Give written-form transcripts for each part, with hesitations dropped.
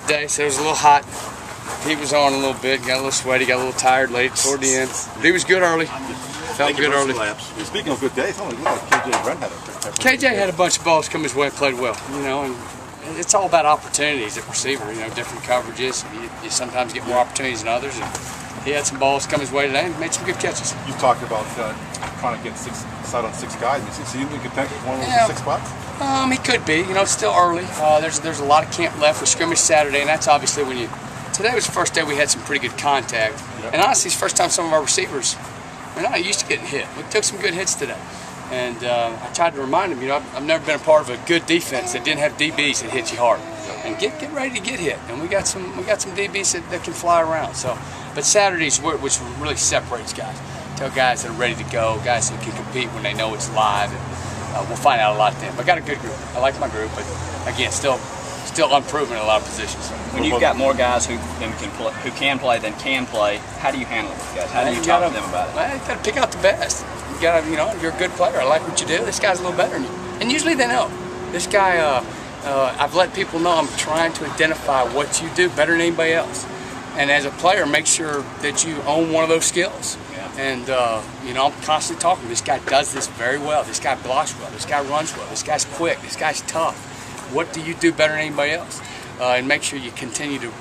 today, so it was a little hot. Heat was on a little bit, got a little sweaty, got a little tired late toward the end. But he was good early. Felt good early. Speaking of good days, KJ had a bunch of balls come his way and played well, you know, and it's all about opportunities at receiver, you know, different coverages. You sometimes get more opportunities than others, and he had some balls come his way today and made some good catches. You talked about trying to get side on 6 guys. Is he in contention for one of those 6 spots? He could be. You know, it's still early. There's a lot of camp left with scrimmage Saturday, and that's obviously when you. Today was the first day we had some pretty good contact, and honestly, it's the first time some of our receivers are not used to getting hit. We took some good hits today, and I tried to remind them. You know, I've never been a part of a good defense that didn't have DBs that hit you hard, and get ready to get hit. And we got some DBs that can fly around. So, but Saturdays which really separates guys. Tell guys that are ready to go, guys that can compete when they know it's live. And, we'll find out a lot then. I got a good group. I like my group, but again, still unproven in a lot of positions. When you've got more guys who can play than can play, how do you handle these guys? How do you talk to them about it? Well, you got to pick out the best. You got to, you know, you're a good player. I like what you do. This guy's a little better than you, and usually they know. This guy, I've let people know I'm trying to identify what you do better than anybody else, and as a player, make sure that you own one of those skills. And, you know, I'm constantly talking. This guy does this very well. This guy blocks well. This guy runs well. This guy's quick. This guy's tough. What do you do better than anybody else? And make sure you continue to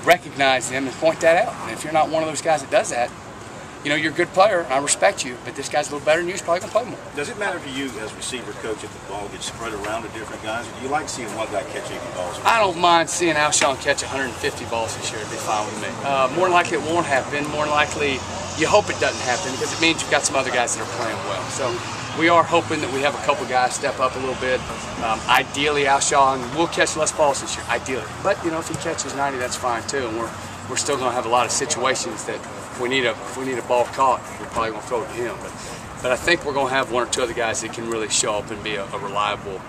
recognize them and point that out. And if you're not one of those guys that does that, you know, you're a good player, and I respect you, but this guy's a little better than you, he's probably going to play more. Does it matter for you as receiver coach if the ball gets spread around to different guys? Or do you like seeing one guy catch 80 balls? I don't mind seeing Alshon catch 150 balls this year. It'd be fine with me. More than likely it won't happen. More than likely you hope it doesn't happen because it means you've got some other guys that are playing well. So we are hoping that we have a couple guys step up a little bit. Ideally, Alshon will catch less balls this year, ideally. But, you know, if he catches 90, that's fine too. And we're still going to have a lot of situations that if we need a ball caught, we're probably going to throw it to him. But I think we're going to have 1 or 2 other guys that can really show up and be a reliable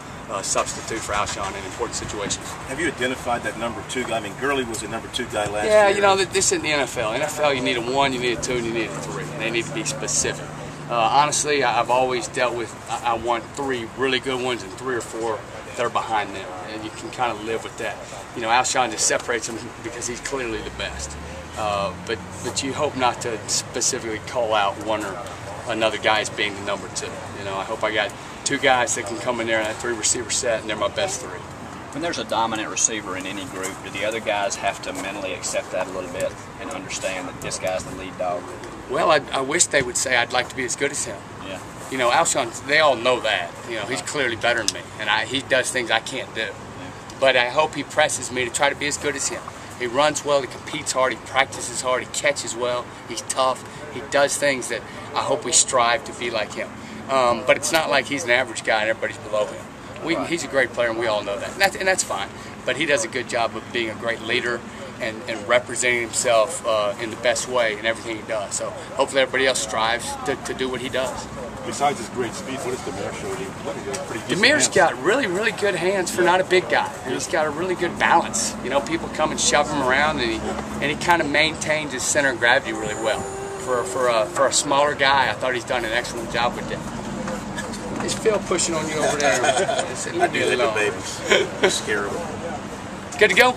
substitute for Alshon in important situations. Have you identified that number 2 guy? I mean, Gurley was the number 2 guy last year. Yeah, you know, this isn't the NFL. NFL, you need a 1, you need a 2, and you need a 3, and they need to be specific. Honestly, I've always dealt with, I want 3 really good ones and 3 or 4 that are behind them, and you can kind of live with that. You know, Alshon just separates them because he's clearly the best. But you hope not to specifically call out 1 or another guy as being the number 2. You know, I hope I got 2 guys that can come in there in that 3 receiver set, and they're my best 3. When there's a dominant receiver in any group, do the other guys have to mentally accept that a little bit and understand that this guy's the lead dog? Well, I wish they would say I'd like to be as good as him. Yeah. You know, Alshon, they all know that. You know, he's clearly better than me, and he does things I can't do. Yeah. But I hope he presses me to try to be as good as him. He runs well, he competes hard, he practices hard, he catches well, he's tough, he does things that I hope we strive to be like him. But it's not like he's an average guy and everybody's below him. He's a great player and we all know that. And that's fine. But he does a good job of being a great leader and representing himself in the best way in everything he does. So hopefully everybody else strives to do what he does. Besides his great speed, what does Demir show you? Demir's got really, really good hands for not a big guy. And he's got a really good balance. You know, people come and shove him around, and he kind of maintains his center of gravity really well. For a smaller guy, I thought he's done an excellent job with that. Is Phil pushing on you over there? I do, little babies. Scare them. Good to go?